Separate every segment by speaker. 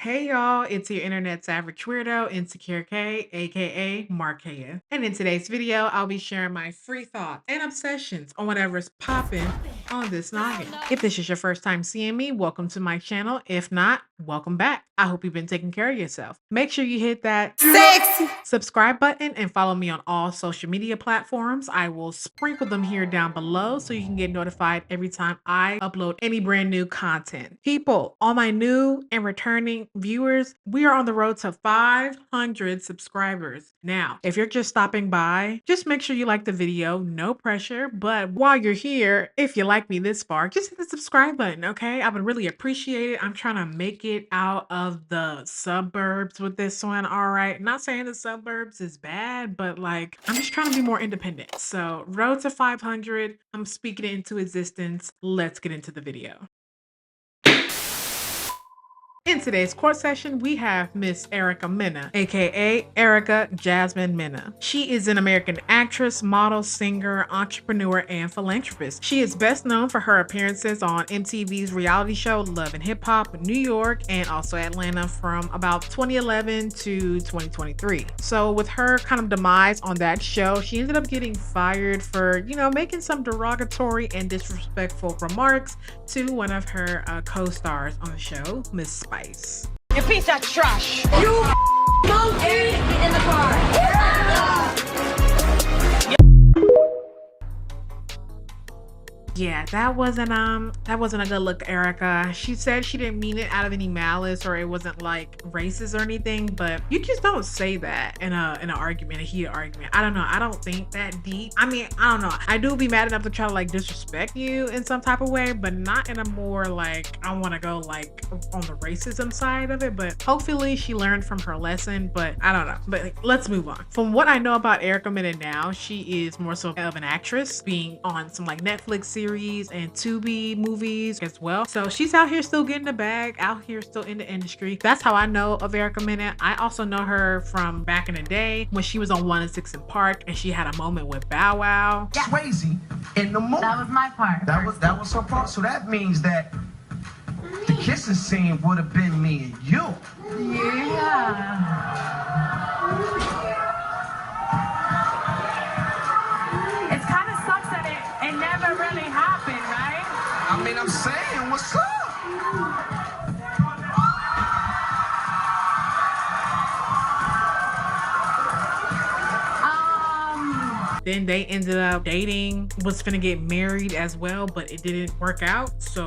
Speaker 1: Hey y'all, it's your internet's average weirdo, Insecure K, aka Markeya. And in today's video, I'll be sharing my free thoughts and obsessions on whatever's popping on this noggin. If this is your first time seeing me, welcome to my channel. If not, welcome back. I hope you've been taking care of yourself. Make sure you hit that
Speaker 2: Sexy.
Speaker 1: subscribe button and follow me on all social media platforms. I will sprinkle them here down below so you can get notified every time I upload any brand new content. People, all my new and returning viewers, we are on the road to 500 subscribers. Now, if you're just stopping by, just make sure you like the video, no pressure. But while you're here, if you like me this far, just hit the subscribe button, okay? I would really appreciate it. I'm trying to make it out of the suburbs with this one, all right? Not saying the suburbs is bad, but like, I'm just trying to be more independent. So, road to 500, I'm speaking it into existence. Let's get into the video. In today's court session, we have Miss Erica Mena, aka Erica Jasmine Mena. She is an American actress, model, singer, entrepreneur, and philanthropist. She is best known for her appearances on MTV's reality show Love and Hip Hop, New York, and also Atlanta from about 2011 to 2023. So with her kind of demise on that show, she ended up getting fired for, making some derogatory and disrespectful remarks to one of her co-stars on the show, Miss Spice.
Speaker 2: You piece of trash. You monkey. Get in the car.
Speaker 1: Yeah, that wasn't a good look, Erica. She said she didn't mean it out of any malice or it wasn't like racist or anything, but you just don't say that in an argument, a heated argument. I don't know. I don't think that deep. I mean, I don't know. I do be mad enough to try to like disrespect you in some type of way, but not in a more like I want to go like on the racism side of it. But hopefully she learned from her lesson. But I don't know. But like, let's move on. From what I know about Erica Mena now, she is more so of an actress, being on some like Netflix series and Tubi movies as well. So she's out here still getting the bag, out here still in the industry. That's how I know of Erica Mena. I also know her from back in the day when she was on 1 and 6 in Park and she had a moment with Bow Wow.
Speaker 3: Yeah. Crazy in the movie.
Speaker 2: That was my part.
Speaker 3: That was her part. So that means that the kissing scene would have been me and you.
Speaker 2: Yeah. It kind of sucks that it never really happened, right?
Speaker 3: I mean, I'm saying, what's up?
Speaker 1: Then they ended up dating, was finna get married as well, but it didn't work out. So,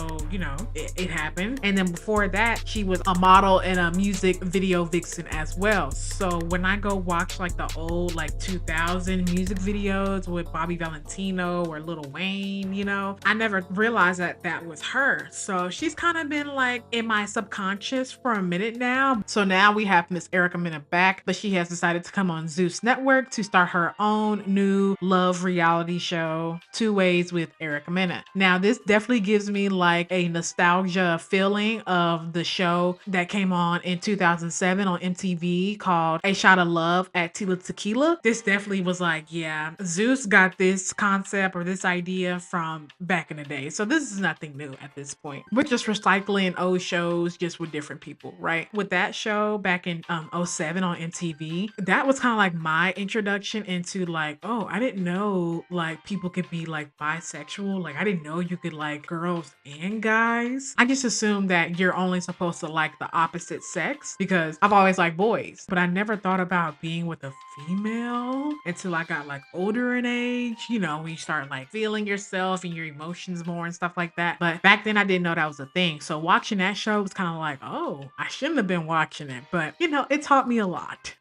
Speaker 1: it happened. And then before that, she was a model and a music video vixen as well. So when I go watch like the old like 2000 music videos with Bobby Valentino or Lil Wayne, I never realized that that was her. So she's kind of been like in my subconscious for a minute now. So now we have Miss Erica Mena back, but she has decided to come on Zeus Network to start her own new love reality show, Two Ways with Erica Mena. Now, this definitely gives me like a nostalgia feeling of the show that came on in 2007 on MTV called A Shot of Love at Tila Tequila. This definitely was like, yeah, Zeus got this concept or this idea from back in the day. So this is nothing new at this point. We're just recycling old shows just with different people, right? With that show back in 07 on MTV, that was kind of like my introduction into like, oh, I didn't know like people could be like bisexual. Like I didn't know you could like girls and guys. I just assumed that you're only supposed to like the opposite sex because I've always liked boys, but I never thought about being with a female until I got like older in age, when you start like feeling yourself and your emotions more and stuff like that. But back then I didn't know that was a thing. So watching that show was kind of like, oh, I shouldn't have been watching it, but it taught me a lot.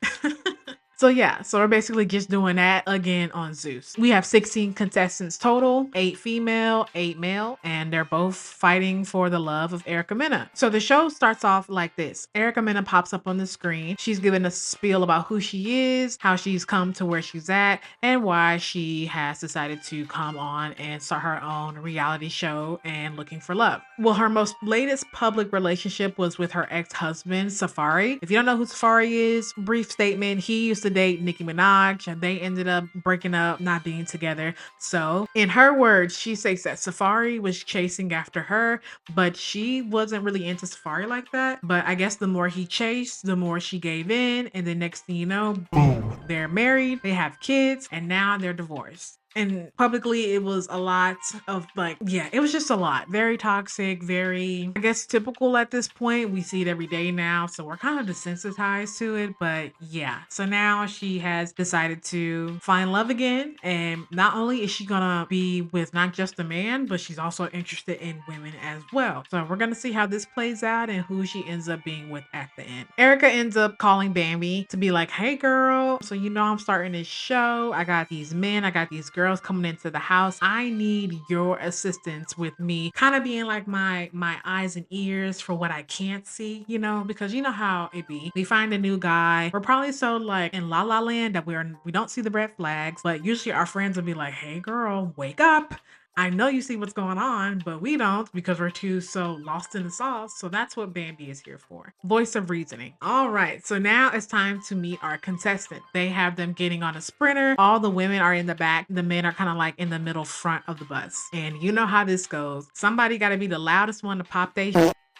Speaker 1: So yeah, so we're basically just doing that again on Zeus. We have 16 contestants total, 8 female, 8 male, and they're both fighting for the love of Erica Mena. So the show starts off like this. Erica Mena pops up on the screen. She's giving a spiel about who she is, how she's come to where she's at, and why she has decided to come on and start her own reality show and looking for love. Well, her most latest public relationship was with her ex-husband, Safari. If you don't know who Safari is, brief statement, he used to to date Nicki Minaj, and they ended up breaking up, not being together. So in her words, she says that Safari was chasing after her, but she wasn't really into Safari like that. But I guess the more he chased, the more she gave in. And then next thing you know, boom, they're married, they have kids, and now they're divorced. And publicly, it was a lot of like, yeah, it was just a lot. Very toxic, very, I guess, typical at this point. We see it every day now. So we're kind of desensitized to it. But yeah, so now she has decided to find love again. And not only is she gonna be with not just a man, but she's also interested in women as well. So we're gonna see how this plays out and who she ends up being with at the end. Erica ends up calling Bambi to be like, hey girl, so you know I'm starting this show. I got these men, I got these girls coming into the house. I need your assistance with me kind of being like my eyes and ears for what I can't see, you know, because you know how it be. We find a new guy. We're probably so like in La La Land that we don't see the red flags, but usually our friends will be like, hey girl, wake up. I know you see what's going on, but we don't because we're too so lost in the sauce. So that's what Bambi is here for. Voice of reasoning. All right, so now it's time to meet our contestant. They have them getting on a sprinter. All the women are in the back. The men are kind of like in the middle front of the bus. And you know how this goes. Somebody got to be the loudest one to pop their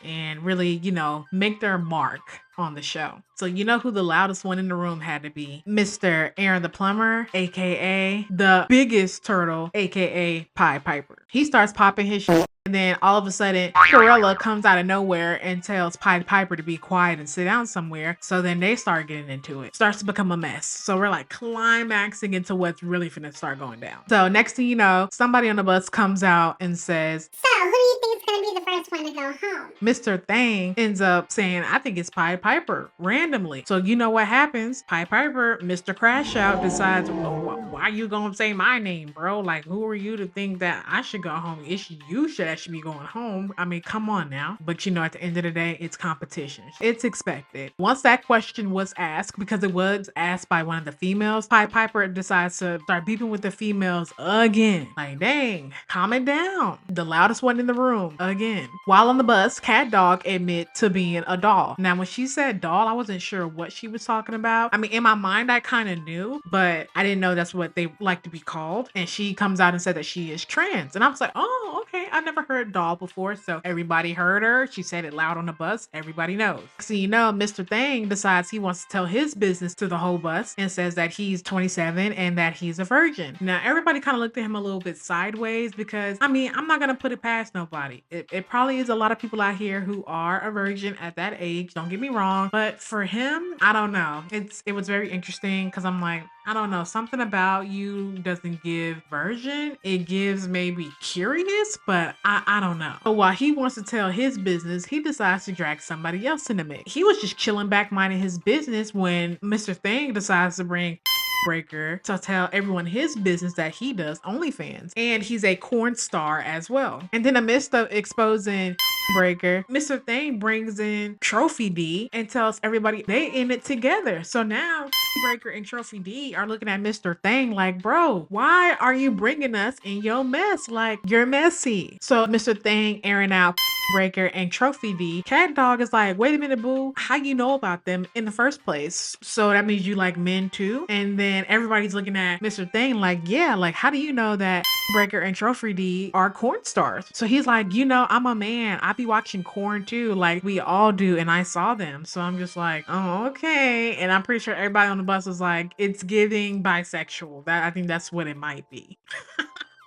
Speaker 1: and really, you know, make their mark on the show. So you know who the loudest one in the room had to be? Mr. Aaron the Plumber, aka the biggest turtle, aka Pied Piper. He starts popping his shit, and then all of a sudden, Corella comes out of nowhere and tells Pied Piper to be quiet and sit down somewhere. So then they start getting into it. Starts to become a mess. So we're like climaxing into what's really finna start going down. So next thing you know, somebody on the bus comes out and says,
Speaker 4: so who do you think is going to be the first one to go home?
Speaker 1: Mr. Thing ends up saying, I think it's Pied Piper, randomly. So you know what happens? Pied Piper, Mr. Crash Out, decides, well, why you gonna say my name, bro? Like, who are you to think that I should go home? It's you should actually be going home. I mean, come on now. But you know, at the end of the day, it's competition. It's expected. Once that question was asked, because it was asked by one of the females, Pied Piper decides to start beeping with the females again. Like, dang, calm it down. The loudest one in the room again. While on the bus, Cat Dog admit to being a doll. Now, when she said doll, I wasn't sure what she was talking about. I mean, in my mind, I kind of knew, but I didn't know that's what they like to be called. And she comes out and said that she is trans. And I was like, oh, okay. I never heard doll before. So everybody heard her. She said it loud on the bus. Everybody knows. So, you know, Mr. Thing decides he wants to tell his business to the whole bus and says that he's 27 and that he's a virgin. Now, everybody kind of looked at him a little bit sideways because, I mean, I'm not going to put it past nobody. It probably is a lot of people out here who are a virgin at that age. Don't get me wrong. But for him, I don't know. It was very interesting because I'm like, I don't know, something about you doesn't give virgin. It gives maybe curious, but I don't know. But while he wants to tell his business, he decides to drag somebody else in the mix. He was just chilling back minding his business when Mr. Thing decides to bring Breaker to tell everyone his business that he does OnlyFans, and he's a corn star as well. And then amidst of exposing Breaker, Mr. Thing brings in Trophy D and tells everybody they in it together. So now Breaker and Trophy D are looking at Mr. Thing like, bro, why are you bringing us in your mess? Like, you're messy. So Mr. Thing airing out Breaker and Trophy D. Cat Dog is like, wait a minute, boo, how you know about them in the first place? So that means you like men too? And then everybody's looking at Mr. Thing like, yeah, like, how do you know that Breaker and Trophy D are corn stars? So he's like, you know, I'm a man. I be watching corn too, like we all do, and I saw them. So I'm just like, oh, okay. And I'm pretty sure everybody on the bus was like, it's giving bisexual. I think that's what it might be.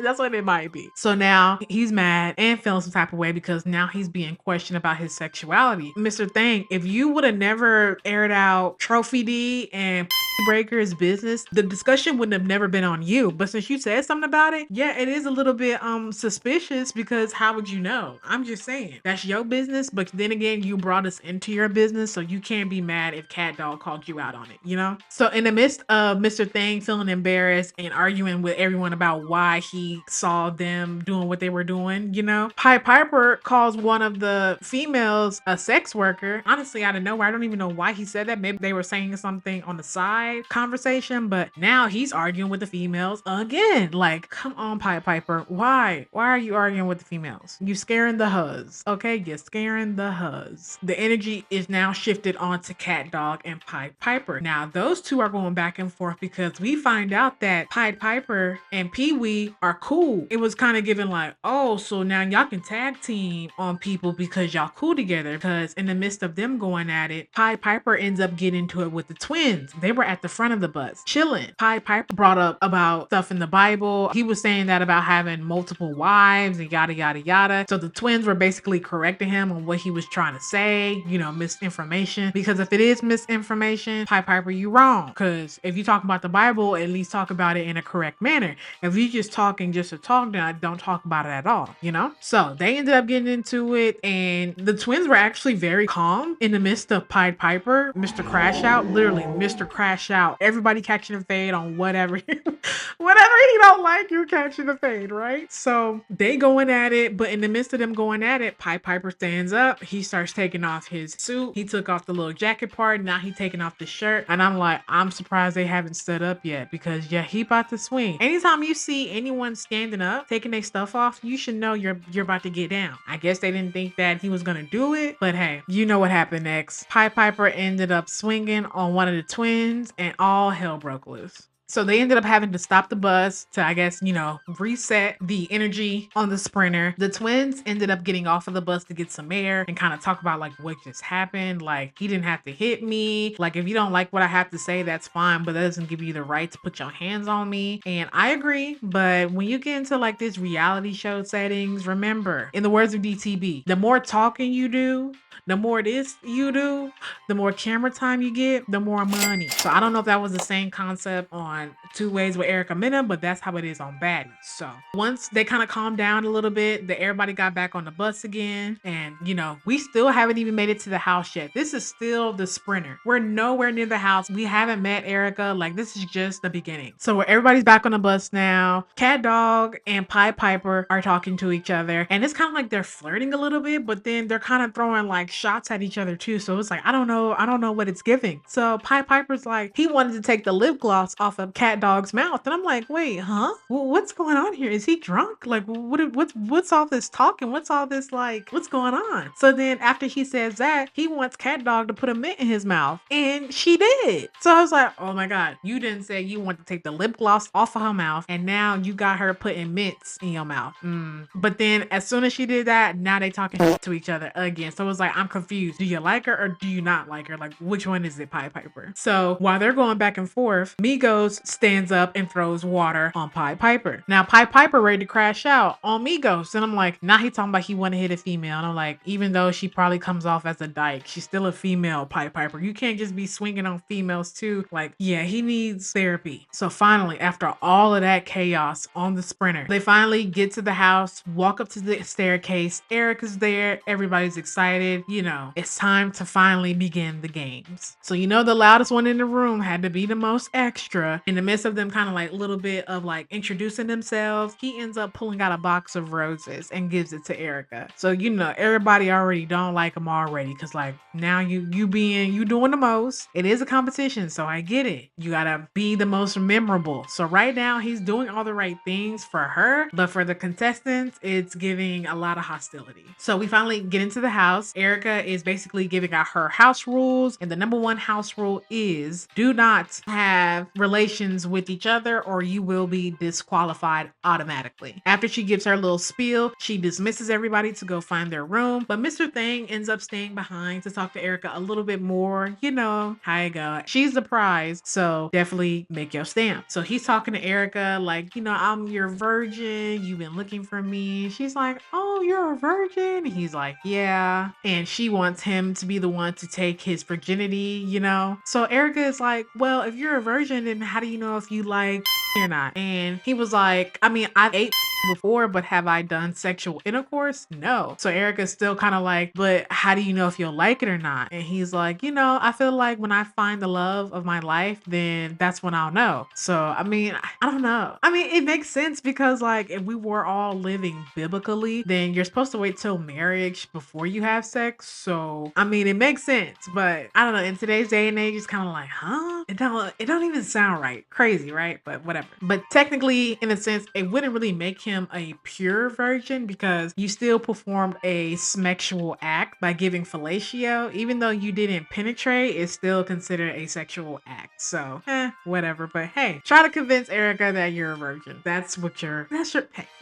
Speaker 1: That's what it might be. So now he's mad and feeling some type of way because now he's being questioned about his sexuality. Mr. Thing, if you would have never aired out Trophy D and Breaker's business, the discussion wouldn't have never been on you. But since you said something about it, yeah, it is a little bit suspicious because how would you know? I'm just saying that's your business. But then again, you brought us into your business, so you can't be mad if Cat Dog called you out on it, you know? So in the midst of Mr. Thing feeling embarrassed and arguing with everyone about why he saw them doing what they were doing, you know, Pied Piper calls one of the females a sex worker. Honestly, out of nowhere, I don't even know why he said that. Maybe they were saying something on the side side conversation, but now he's arguing with the females again. Like, come on, Pied Piper. Why? Why are you arguing with the females? You scaring the huzz. Okay, you're scaring the huzz. The energy is now shifted onto Cat Dog and Pied Piper. Now, those two are going back and forth because we find out that Pied Piper and Pee Wee are cool. It was kind of given like, oh, so now y'all can tag team on people because y'all cool together. Because in the midst of them going at it, Pied Piper ends up getting into it with the twins. They were at the front of the bus chilling. Pied Piper brought up about stuff in the Bible. He was saying that about having multiple wives and yada yada yada. So the twins were basically correcting him on what he was trying to say, you know, misinformation. Because if it is misinformation, Pied Piper, you wrong. Because if you talk about the Bible, at least talk about it in a correct manner. If you just talking just to talk, then don't talk about it at all, you know? So they ended up getting into it, and the twins were actually very calm in the midst of Pied Piper, Mr. Crash Out, literally Mr. Crash Out. Everybody catching a fade on whatever whatever he don't like, you're catching a fade, right? So they going at it, but in the midst of them going at it, Pied Piper stands up. He starts taking off his suit. He took off the little jacket part. Now he taking off the shirt. And I'm like, I'm surprised they haven't stood up yet because yeah, he about to swing. Anytime you see anyone standing up, taking their stuff off, you should know you're about to get down. I guess they didn't think that he was gonna do it, but hey, you know what happened next. Pied Piper ended up swinging on one of the twins and all hell broke loose. So they ended up having to stop the bus to, I guess, you know, reset the energy on the Sprinter. The twins ended up getting off of the bus to get some air and kind of talk about like what just happened. Like, he didn't have to hit me. Like, if you don't like what I have to say, that's fine, but that doesn't give you the right to put your hands on me. And I agree, but when you get into like this reality show settings, remember, in the words of DTB, the more talking you do, the more this you do, the more camera time you get, the more money. So I don't know if that was the same concept on Two Ways with Erica Mena, but that's how it is on Baddies. So once they kind of calmed down a little bit, everybody got back on the bus again. And you know, we still haven't even made it to the house yet. This is still the Sprinter. We're nowhere near the house. We haven't met Erica. Like, this is just the beginning. So everybody's back on the bus now. Cat Dog and Pied Piper are talking to each other. And it's kind of like they're flirting a little bit, but then they're kind of throwing like shots at each other too. So it's like, I don't know what it's giving. So Pied Piper's like, he wanted to take the lip gloss off of Cat Dog's mouth. And I'm like, wait, huh? What's going on here? Is he drunk? Like, what's all this talking? What's all this, like, what's going on? So then after he says that, he wants Cat Dog to put a mint in his mouth. And she did. So I was like, oh my God, you didn't say you want to take the lip gloss off of her mouth. And now you got her putting mints in your mouth. But then as soon as she did that, now they talking to each other again. So it was like, I'm confused. Do you like her or do you not like her? Like, which one is it, Pied Piper? So while they're going back and forth, Migos stands up and throws water on Pied Piper. Now Pied Piper ready to crash out on Migos. And I'm like, now he talking about he want to hit a female. And I'm like, even though she probably comes off as a dyke, she's still a female, Pied Piper. You can't just be swinging on females too. Like, yeah, he needs therapy. So finally, after all of that chaos on the Sprinter, they finally get to the house, walk up to the staircase. Erica's there. Everybody's excited. You know, it's time to finally begin the games. So, you know, the loudest one in the room had to be the most extra. In the midst of them kind of like little bit of like introducing themselves, he ends up pulling out a box of roses and gives it to Erica. So, you know, everybody already don't like him already. Cause like now you doing the most. It is a competition. So I get it. You gotta be the most memorable. So right now he's doing all the right things for her, but for the contestants, it's giving a lot of hostility. So we finally get into the house. Erica is basically giving out her house rules. And the number one house rule is do not have relations with each other or you will be disqualified automatically. After she gives her little spiel, she dismisses everybody to go find their room. But Mr. Thing ends up staying behind to talk to Erica a little bit more. You know how it go. She's the prize. So definitely make your stamp. So he's talking to Erica like, you know, I'm your virgin. You've been looking for me. She's like, oh, you're a virgin? He's like, yeah. And she wants him to be the one to take his virginity, you know? So Erica is like, well, if you're a virgin, then how do you know if you like or not? And he was like, I mean, I've ate before, but have I done sexual intercourse? No. So Erica's still kind of like, but how do you know if you'll like it or not? And he's like, I feel like when I find the love of my life, then that's when I'll know. So, I mean, I don't know. I mean, it makes sense because, like, if we were all living biblically, then you're supposed to wait till marriage before you have sex. So, I mean, it makes sense, but I don't know. In today's day and age, it's kind of like, huh? It don't even sound right. Crazy, right? But whatever. But technically, in a sense, it wouldn't really make him a pure virgin because you still performed a sexual act by giving fellatio. Even though you didn't penetrate, it's still considered a sexual act. So, whatever. But hey, try to convince Erica that you're a virgin. Hey,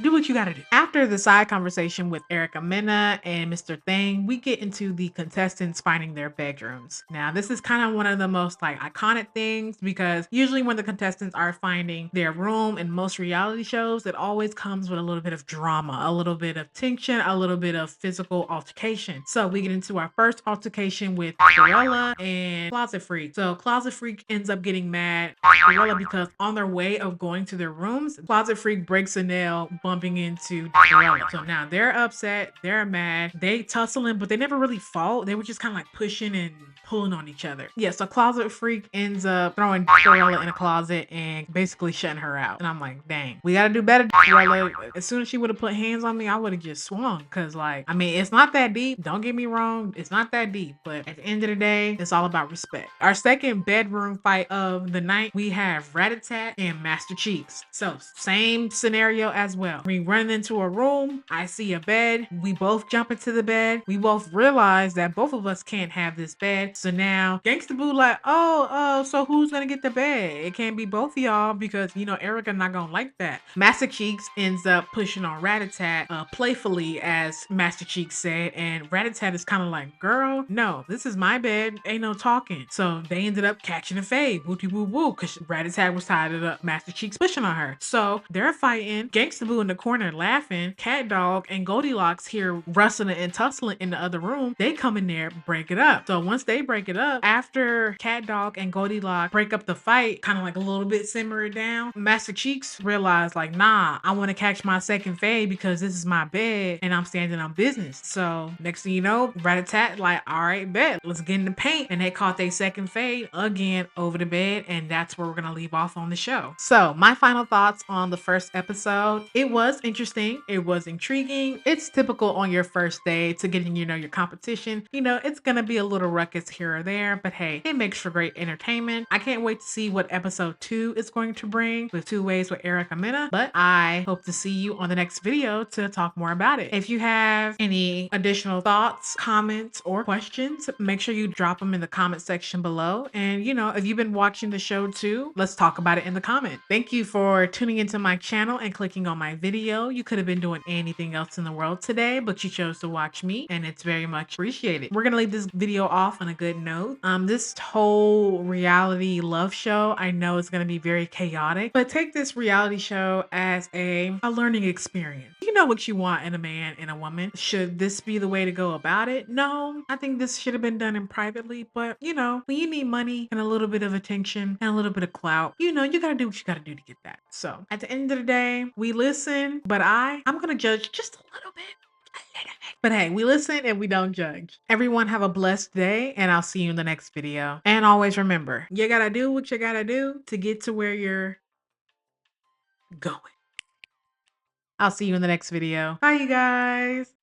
Speaker 1: do what you gotta do. After the side conversation with Erica Mena and Mr. Thing, we get into the contestants finding their bedrooms. Now, this is kind of one of the most like iconic things because usually when the contestants are finding their room in most reality shows, it always comes with a little bit of drama, a little bit of tension, a little bit of physical altercation. So we get into our first altercation with Gorilla and Closet Freak. So Closet Freak ends up getting mad at Gorilla because on their way of going to their rooms, Closet Freak breaks a nail bumping into Gorilla. So now they're upset, they're mad, they tussling, but they never really fought. They were just kind of like pushing and pulling on each other. Yeah, so Closet Freak ends up throwing Gorilla in a closet and basically shutting her out. And I'm like, dang, we gotta do better, Gorilla. As soon as she would have put hands on me, I would have just swung. Cause like, I mean, it's not that deep. Don't get me wrong. It's not that deep. But at the end of the day, it's all about respect. Our second bedroom fight of the night, we have Rat-a-tat and Master Cheeks. So same scenario as well. We run into a room. I see a bed. We both jump into the bed. We both realize that both of us can't have this bed. So now Gangsta Boo like, so who's gonna get the bed? It can't be both of y'all because Erica not gonna like that. Master Cheeks ends up pushing on Rat-a-tat playfully, as Master Cheeks said, and Rat-a-tat is kind of like, girl, no, this is my bed, ain't no talking. So they ended up catching a fade, wooty woo woo, because Rat-a-tat was tired of the Master Cheeks pushing on her. So they're fighting. Gangsta Boo in the corner laughing. Cat Dog and Goldilocks here rustling and tussling in the other room. They come in there, break it up. So once they break it up, after Cat Dog and Goldilocks break up the fight, kind of like a little bit simmer it down, Master Cheeks realized like, nah, I want to catch my second fade because this is my bed and I'm standing on business. So next thing you know, Rat-a-tat like, all right, bet, let's get in the paint. And they caught their second fade again over the bed, and that's where we're gonna leave off on the show. So my final thoughts on the first episode: it was interesting, it was intriguing. It's typical on your first day to getting your competition. It's gonna be a little ruckus here or there, but hey, it makes for great entertainment. I can't wait to see what episode 2 is going to bring with 2 Ways with Erica Mena, but I hope to see you on the next video to talk more about it. If you have any additional thoughts, comments, or questions, make sure you drop them in the comment section below. And if you've been watching the show too, let's talk about it in the comment. Thank you for tuning into my channel and clicking on my video. You could have been doing anything else in the world today, but you chose to watch me, and it's very much appreciated. We're gonna leave this video off on a good note. This whole reality love show, I know it's gonna be very chaotic, but take this reality show as a learning experience. You know what you want in a man and a woman. Should this be the way to go about it? No, I think this should have been done in privately, but when you need money and a little bit of attention and a little bit of clout, you gotta do what you gotta do to get that. So at the end of the day, we listen, but I'm gonna judge just a little bit. But hey, we listen and we don't judge. Everyone have a blessed day, and I'll see you in the next video. And always remember, you gotta do what you gotta do to get to where you're going. I'll see you in the next video. Bye, you guys.